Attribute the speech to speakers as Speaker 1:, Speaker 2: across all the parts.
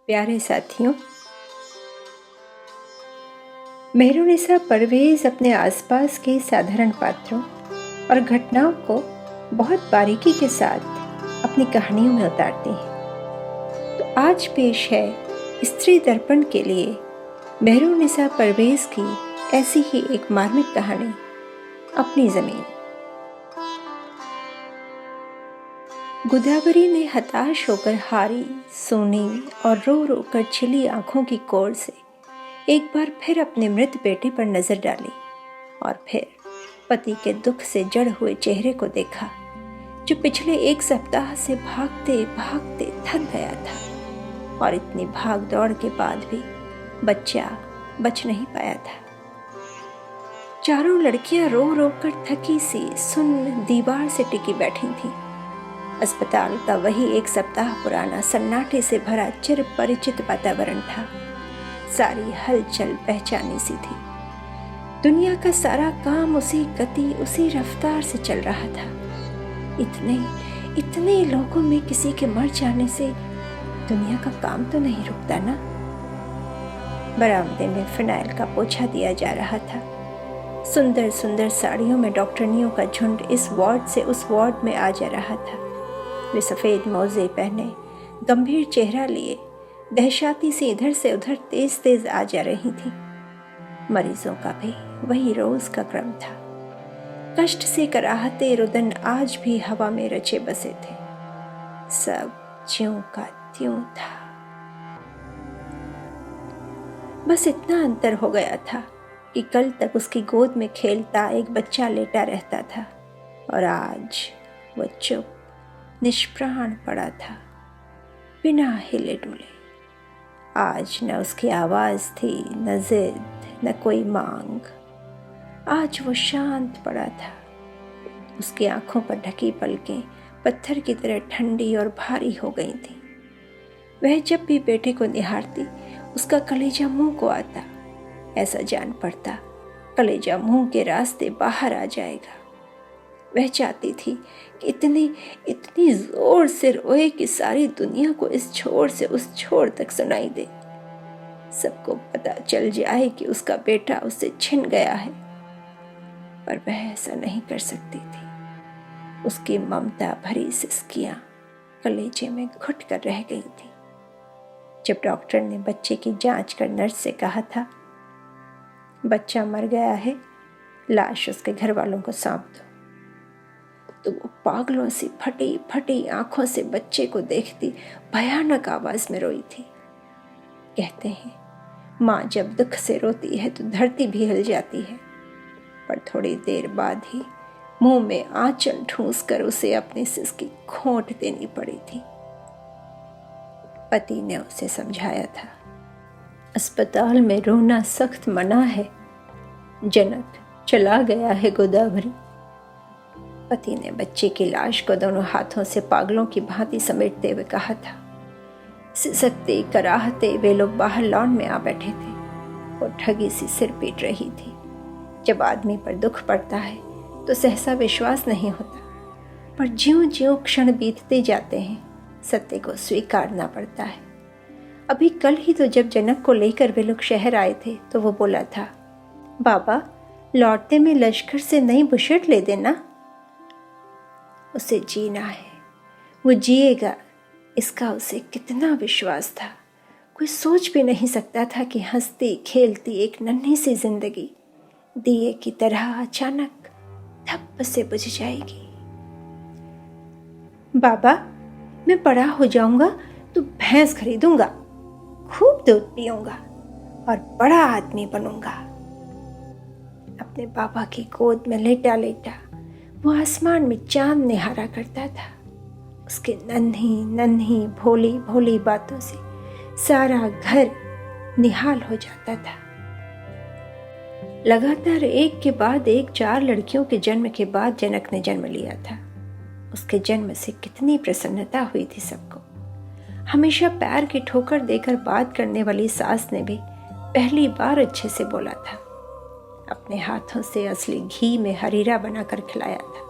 Speaker 1: प्यारे साथियों, मेहरुनिसा परवेज़ अपने आसपास के साधारण पात्रों और घटनाओं को बहुत बारीकी के साथ अपनी कहानियों में उतारती हैं। तो आज पेश है स्त्री दर्पण के लिए मेहरुनिसा परवेज़ की ऐसी ही एक मार्मिक कहानी, अपनी ज़मीन। गोदावरी ने हताश होकर हारी, सोनी और रो रो कर छिली आंखों की कोर से एक बार फिर अपने मृत बेटे पर नजर डाली और फिर पति के दुख से जड़ हुए चेहरे को देखा, जो पिछले एक सप्ताह से भागते भागते थक गया था और इतनी भाग दौड़ के बाद भी बच्चा बच नहीं पाया था। चारों लड़कियां रो रो कर थकी सी सुन्न दीवार से टिकी बैठी थीं। अस्पताल का वही एक सप्ताह पुराना सन्नाटे से भरा चिर परिचित वातावरण था। सारी हलचल पहचानी सी थी। दुनिया का सारा काम उसी गति, उसी रफ्तार से चल रहा था। इतने लोगों में किसी के मर जाने से दुनिया का काम तो नहीं रुकता ना। बरामदे में फिनाइल का पोछा दिया जा रहा था। सुंदर सुंदर साड़ियों में डॉक्टरनियों का झुंड इस वार्ड से उस वार्ड में आ जा रहा था। वे सफ़ेद मोजे पहने, गंभीर चेहरा लिए, दहशाती से इधर से उधर तेज तेज आ जा रही थी। मरीजों का भी वही रोज का क्रम था। कष्ट से कराहते रुदन आज भी हवा में रचे बसे थे। सब ज्यों का त्यों था। बस इतना अंतर हो गया था कि कल तक उसकी गोद में खेलता एक बच्चा लेटा रहता था और आज वह चुप निष्प्राण पड़ा था, बिना हिले डुले। आज न उसकी आवाज थी, न जिद, न कोई मांग। आज वो शांत पड़ा था। उसकी आंखों पर ढकी पलकें पत्थर की तरह ठंडी और भारी हो गई थी। वह जब भी बेटे को निहारती, उसका कलेजा मुंह को आता। ऐसा जान पड़ता कलेजा मुंह के रास्ते बाहर आ जाएगा। वह चाहती थी कि इतनी जोर से रोए कि सारी दुनिया को इस छोर से उस छोर तक सुनाई दे। सबको पता चल जाए कि उसका बेटा उससे छिन गया है, पर वह ऐसा नहीं कर सकती थी। उसकी ममता भरी सिसकियां कलेजे में घुट कर रह गई थी। जब डॉक्टर ने बच्चे की जांच कर नर्स से कहा था, बच्चा मर गया है, लाश उसके घर वालों को सौंप दो, तो वो पागलों सी फटी फटी आंखों से बच्चे को देखती भयानक आवाज में रोई थी। कहते हैं माँ जब दुख से रोती है तो धरती भी हिल जाती है, पर थोड़ी देर बाद ही मुंह में आंचल ठूंस कर उसे अपनी सिसकी खोंट देनी पड़ी थी। पति ने उसे समझाया था, अस्पताल में रोना सख्त मना है, जनक चला गया है गोदावरी। पति ने बच्चे की लाश को दोनों हाथों से पागलों की भांति समेटते हुए कहा था। सिसकते कराहते वे लोग बाहर लॉन में आ बैठे थे। वो ठगी सी सिर पीट रही थी। जब आदमी पर दुख पड़ता है तो सहसा विश्वास नहीं होता, पर ज्यों ज्यों क्षण बीतते जाते हैं सत्य को स्वीकारना पड़ता है। अभी कल ही तो जब जनक को लेकर वे लोग शहर आए थे तो वो बोला था, बाबा लौटते में लश्कर से नई बुशर्ट ले देना। उसे जीना है, वो जिएगा, इसका उसे कितना विश्वास था। कोई सोच भी नहीं सकता था कि हंसती खेलती एक नन्ही सी जिंदगी दिए की तरह अचानक धप से बुझ जाएगी। बाबा मैं बड़ा हो जाऊंगा तो भैंस खरीदूंगा, खूब दूध पीऊंगा और बड़ा आदमी बनूंगा। अपने बाबा की गोद में लेटा लेटा वो आसमान में चांद निहारा करता था। उसके नन्ही नन्ही भोली भोली बातों से सारा घर निहाल हो जाता था। लगातार एक के बाद एक 4 लड़कियों के जन्म के बाद जनक ने जन्म लिया था। उसके जन्म से कितनी प्रसन्नता हुई थी सबको। हमेशा पैर की ठोकर देकर बात करने वाली सास ने भी पहली बार अच्छे से बोला था। अपने हाथों से असली घी में हरीरा बनाकर खिलाया था।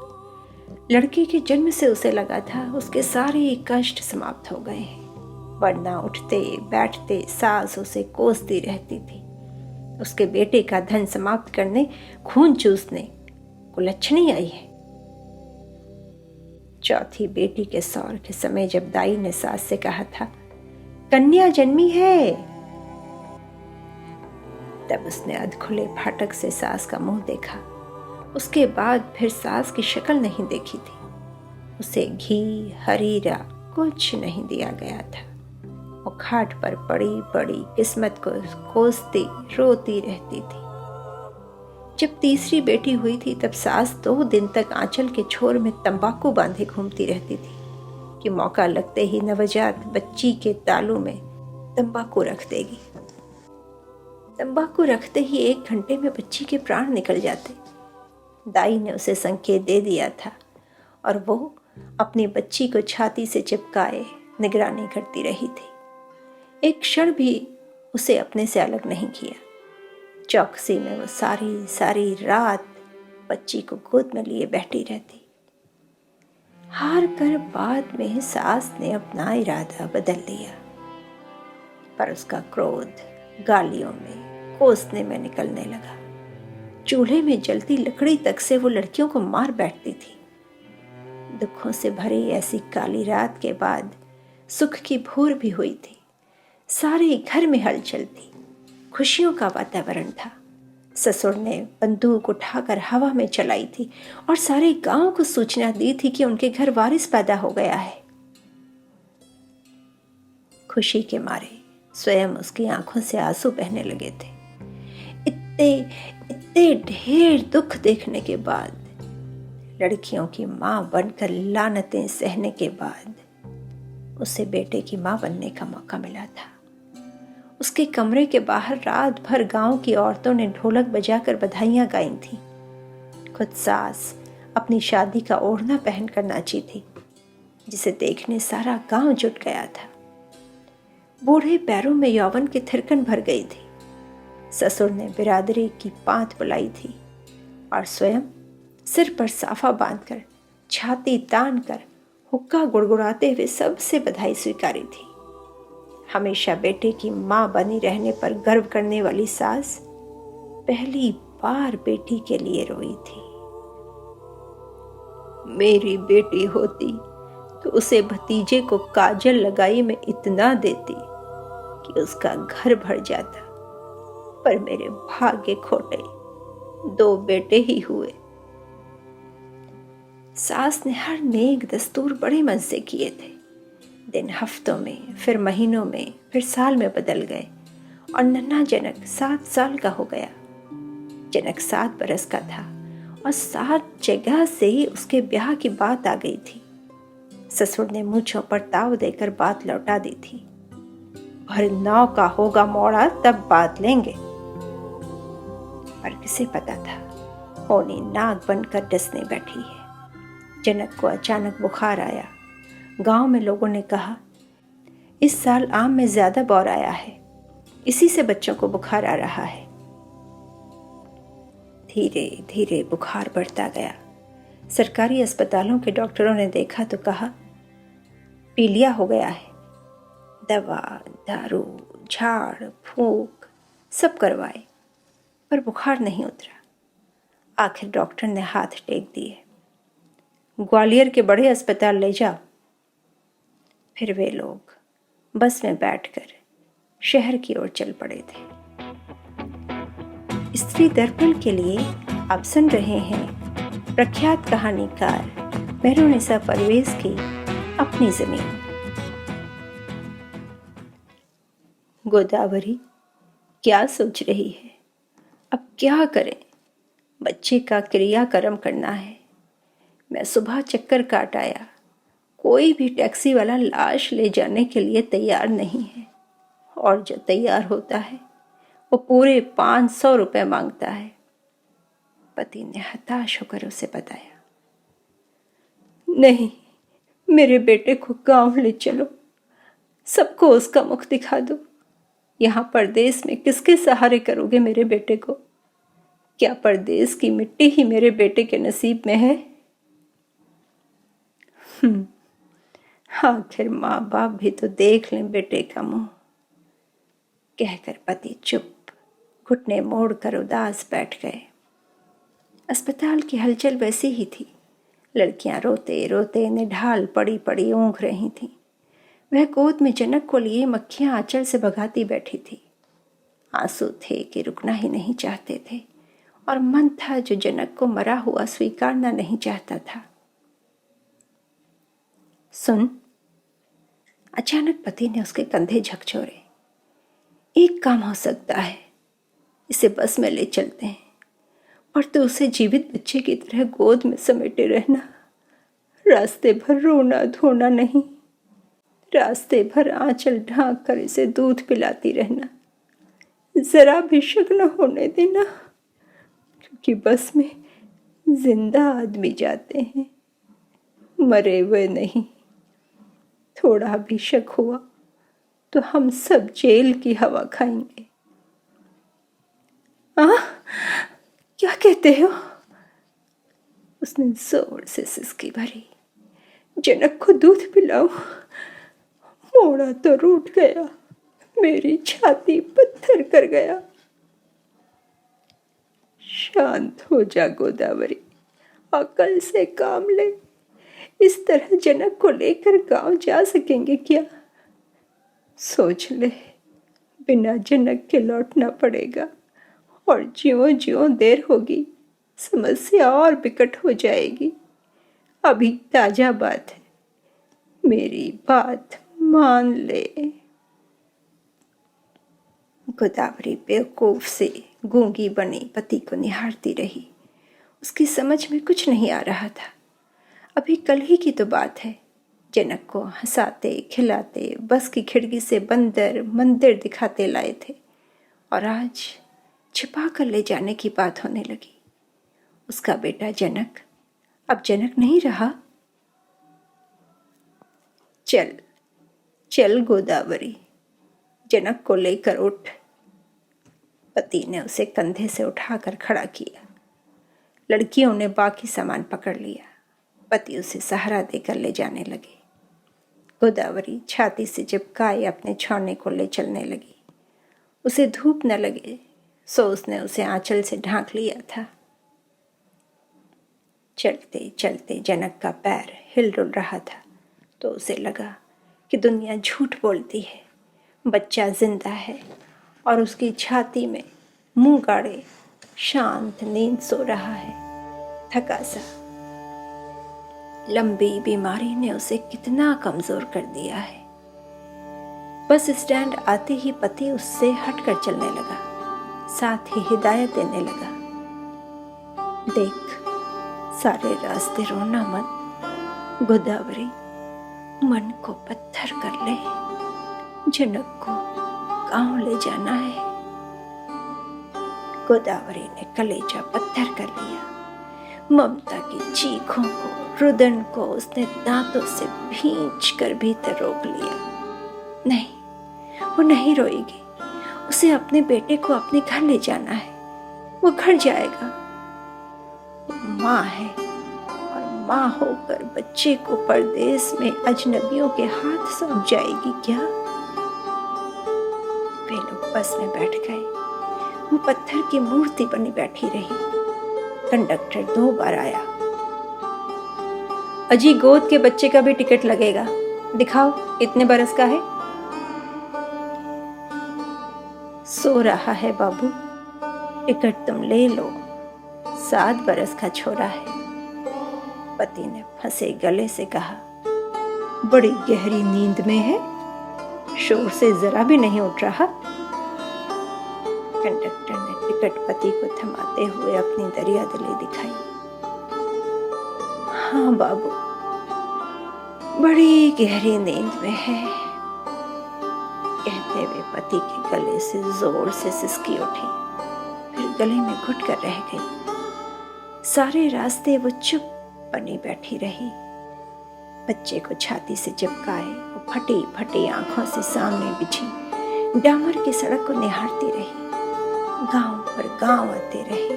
Speaker 1: लड़की के जन्म से उसे लगा था उसके सारे कष्ट समाप्त हो गए हैं। वरना उठते बैठते सास उसे कोसती रहती थी। उसके बेटे का धन समाप्त करने, खून चूसने को लक्षणी आई है। चौथी बेटी के सौर के समय जब दाई ने सास से कहा था, कन्या जन्मी है, तब उसने अधखुले फाटक से सास का मुंह देखा। उसके बाद फिर सास की शक्ल नहीं देखी थी। उसे घी हरीरा कुछ नहीं दिया गया था। वो खाट पर पड़ी पड़ी किस्मत को कोसती रोती रहती थी। जब तीसरी बेटी हुई थी तब सास 2 दिन तक आंचल के छोर में तंबाकू बांधे घूमती रहती थी कि मौका लगते ही नवजात बच्ची के तालू में तंबाकू रख देगी। तंबाकू रखते ही 1 घंटे में बच्ची के प्राण निकल जाते। दाई ने उसे संकेत दे दिया था और वो अपनी बच्ची को छाती से चिपकाए निगरानी करती रही थी। एक क्षण भी उसे अपने से अलग नहीं किया। चौकसी में वो सारी सारी रात बच्ची को गोद में लिए बैठी रहती। हार कर बाद में सास ने अपना इरादा बदल लिया, पर उसका क्रोध गालियों में कोसने में निकलने लगा। चूल्हे में जलती लकड़ी तक से वो लड़कियों को मार बैठती थी। दुखों से भरी ऐसी काली रात के बाद सुख की भोर भी हुई थी। सारे घर में हलचल थी, खुशियों का वातावरण था। ससुर ने बंदूक उठाकर हवा में चलाई थी और सारे गांव को सूचना दी थी कि उनके घर वारिस पैदा हो गया है। खुशी के मारे स्वयं उसकी आंखों से आंसू बहने लगे थे। इतने ढेर दुख देखने के बाद, लड़कियों की मां बनकर लानतें सहने के बाद उसे बेटे की मां बनने का मौका मिला था। उसके कमरे के बाहर रात भर गांव की औरतों ने ढोलक बजाकर बधाइयां गाई थीं। खुद सास अपनी शादी का ओढ़ना पहनकर नाची थी, जिसे देखने सारा गांव जुट गया था। बूढ़े पैरों में यौवन की थिरकन भर गई थी। ससुर ने बिरादरी की पांत बुलाई थी और स्वयं सिर पर साफा बांधकर छाती तान कर हुक्का गुड़गुड़ाते हुए सबसे बधाई स्वीकारी थी। हमेशा बेटे की मां बनी रहने पर गर्व करने वाली सास पहली बार बेटी के लिए रोई थी। मेरी बेटी होती तो उसे भतीजे को काजल लगाई में इतना देती कि उसका घर भर जाता, पर मेरे भाग्य खोटे, 2 बेटे ही हुए। सास ने हर नेक दस्तूर बड़े मन से किए थे। दिन हफ्तों में, फिर महीनों में, फिर साल में बदल गए और नन्हा जनक 7 साल का हो गया। जनक 7 बरस का था और 7 जगह से ही उसके ब्याह की बात आ गई थी। ससुर ने मूंछों पर ताव देकर बात लौटा दी थी। भर 9 का होगा मोड़ा तब बात लेंगे। पर किसे पता था होनी नाग बनकर डसने बैठी है। जनक को अचानक बुखार आया। गांव में लोगों ने कहा, इस साल आम में ज्यादा बौर आया है, इसी से बच्चों को बुखार आ रहा है। धीरे धीरे बुखार बढ़ता गया। सरकारी अस्पतालों के डॉक्टरों ने देखा तो कहा, पीलिया हो गया है। दवा, दारू, झाड़ फूंक सब करवाए, पर बुखार नहीं उतरा। आखिर डॉक्टर ने हाथ टेक दिए, ग्वालियर के बड़े अस्पताल ले जाओ। फिर वे लोग बस में बैठकर शहर की ओर चल पड़े थे। स्त्री दर्पण के लिए आप सुन रहे हैं प्रख्यात कहानीकार मेहरुनिसा परवेज की अपनी जमीन। गोदावरी क्या सोच रही है, अब क्या करें? बच्चे का क्रियाकर्म करना है। मैं सुबह चक्कर काट आया, कोई भी टैक्सी वाला लाश ले जाने के लिए तैयार नहीं है, और जो तैयार होता है वो पूरे 500 रुपए मांगता है। पति ने हताश होकर उसे बताया, नहीं, मेरे बेटे को गांव ले चलो, सबको उसका मुख दिखा दो। यहाँ परदेश में किसके सहारे करोगे मेरे बेटे को? क्या परदेश की मिट्टी ही मेरे बेटे के नसीब में है? आखिर माँ बाप भी तो देख लें बेटे का मुंह, कहकर पति चुप घुटने मोड़कर उदास बैठ गए। अस्पताल की हलचल वैसी ही थी। लड़कियां रोते रोते निढाल पड़ी पड़ी ऊँघ रही थीं। वह गोद में जनक को लिए मक्खियां आंचल से भगाती बैठी थी। आंसू थे कि रुकना ही नहीं चाहते थे, और मन था जो जनक को मरा हुआ स्वीकारना नहीं चाहता था। सुन, अचानक पति ने उसके कंधे झकझोरे। एक काम हो सकता है, इसे बस में ले चलते हैं, और तो उसे जीवित बच्चे की तरह गोद में समेटे रहना। रास्ते भर रोना धोना नहीं, रास्ते भर आंचल ढांक कर इसे दूध पिलाती रहना। जरा भी शक न होने देना, क्योंकि बस में जिंदा आदमी जाते हैं, मरे हुए नहीं। थोड़ा भी शक हुआ तो हम सब जेल की हवा खाएंगे। क्या कहते हो? उसने जोर से सिसकी भरी। जनक को दूध पिलाऊं? मोड़ा तो रूठ गया, मेरी छाती पत्थर कर गया। शांत हो जा गोदावरी, अकल से काम ले। इस तरह जनक को लेकर गांव जा सकेंगे क्या? सोच ले, बिना जनक के लौटना पड़ेगा, और ज्यों ज्यों देर होगी समस्या और बिकट हो जाएगी। अभी ताजा बात है, मेरी बात मान ले। गोदावरी बेवकूफ से गूंगी बनी पति को निहारती रही। उसकी समझ में कुछ नहीं आ रहा था। अभी कल ही की तो बात है, जनक को हंसाते खिलाते बस की खिड़की से बंदर मंदिर दिखाते लाए थे, और आज छिपा कर ले जाने की बात होने लगी। उसका बेटा जनक अब जनक नहीं रहा। चल चल गोदावरी, जनक को लेकर उठ। पति ने उसे कंधे से उठाकर खड़ा किया। लड़कियों ने बाकी सामान पकड़ लिया। पति उसे सहारा देकर ले जाने लगे। गोदावरी छाती से चिपकाए अपने छावनी को ले चलने लगी। उसे धूप न लगे सो उसने उसे आंचल से ढांक लिया था। चलते चलते जनक का पैर हिल डुल रहा था तो उसे लगा कि दुनिया झूठ बोलती है। बच्चा जिंदा है और उसकी छाती में मुंह गाड़े शांत नींद सो रहा है, थका सा। लंबी बीमारी ने उसे कितना कमजोर कर दिया है। बस स्टैंड आते ही पति उससे हटकर चलने लगा, साथ ही हिदायत देने लगा। देख, सारे रास्ते रोना मत गोदावरी, मन को पत्थर कर ले। जनक को गांव ले जाना है। गोदावरी ने कलेजा पत्थर कर लिया। ममता की चीखों को, रुदन को उसने दांतों से भींच कर भीतर रोक लिया। नहीं, वो नहीं रोएगी। उसे अपने बेटे को अपने घर ले जाना है। वो घर जाएगा। वो माँ है, और माँ होकर बच्चे को परदेश में अजनबियों के हाथ सौंप जाएगी क्या? वे लोग बस में बैठ गए। वो पत्थर की मूर्ति बनी बैठी रही। कंडक्टर 2 बार आया। अजी, गोद के बच्चे का भी टिकट लगेगा, दिखाओ कितने बरस का है। सो रहा है बाबू, टिकट तुम ले लो, 7 बरस का छोरा है। पति ने फंसे गले से कहा। बड़ी गहरी नींद में है, शोर से जरा भी नहीं उठ रहा। कंडक्टर ने टिकट पति को थमाते हुए अपनी दरियादिली दिखाई। हाँ बाबू, बड़ी गहरी नींद में है, कहते हुए पति के गले से जोर से सिसकी उठी, फिर गले में घुट कर रह गई। सारे रास्ते वो चुप बनी बैठी रही। बच्चे को छाती से चिपकाए वो फटी फटी आंखों से सामने बिछी डामर की सड़क को निहारती रही। गांव पर गांव आते रहे,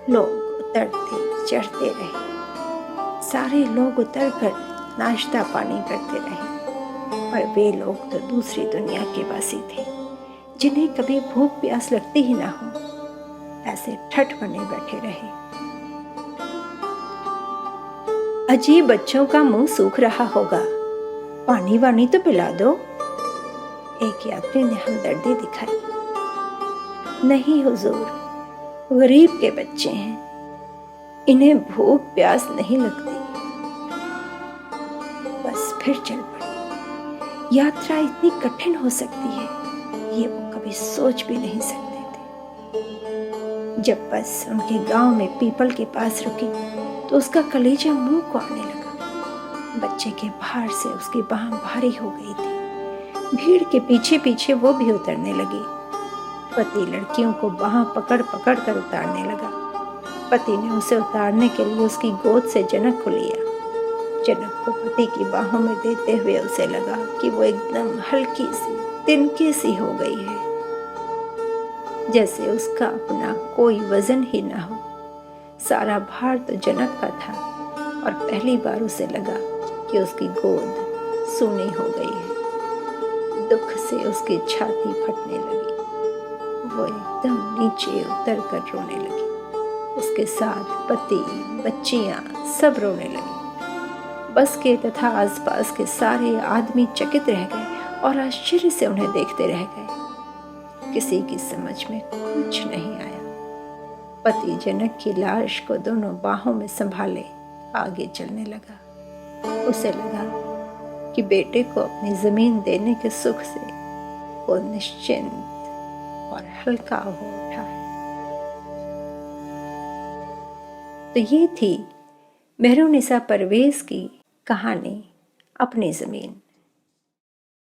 Speaker 1: लोग उतरते चढ़ते रहे। सारे लोग उतरकर नाश्ता पानी करते रहे। पर वे लोग तो दूसरी दुनिया के वासी थे, जिन्हें कभी भूख प्यास लगती ही ना हो, ऐसे ठठ बने बैठे रहे। अजीब, बच्चों का मुंह सूख रहा होगा, पानी वानी तो पिला दो, एक यात्री ने हमदर्दी दिखाई। नहीं हुजूर, गरीब के बच्चे हैं, इन्हें भूख प्यास नहीं लगती। बस फिर चल पड़ी। यात्रा इतनी कठिन हो सकती है, ये वो कभी सोच भी नहीं सकते थे। जब बस उनके गांव में पीपल के पास रुकी तो उसका कलेजा मुंह को आने लगा। बच्चे के भार से उसकी बाह भारी हो गई थी। भीड़ के पीछे पीछे वो भी उतरने लगी। पति लड़कियों को बाह पकड़ पकड़ कर उतारने लगा। पति ने उसे उतारने के लिए उसकी गोद से जनक को लिया। जनक को पति की बाहों में देते हुए उसे लगा कि वो एकदम हल्की सी, तिनके सी हो गई है, जैसे उसका अपना कोई वजन ही ना हो। सारा भार तो जनक का था और पहली बार उसे लगा कि उसकी गोद सूनी हो गई है। दुख से उसकी छाती फटने लगी। वो एकदम नीचे उतर कर रोने लगी। उसके साथ पति, बच्चियां सब रोने लगी। बस के तथा आसपास के सारे आदमी चकित रह गए और आश्चर्य से उन्हें देखते रह गए। किसी की समझ में कुछ नहीं आया। पति जनक की लाश को दोनों बाहों में संभाले आगे चलने लगा। उसे लगा कि बेटे को अपनी जमीन देने के सुख से वो निश्चिंत और हल्का हो उठा है। तो ये थी मेहरुनिसा परवेज की कहानी अपनी ज़मीन।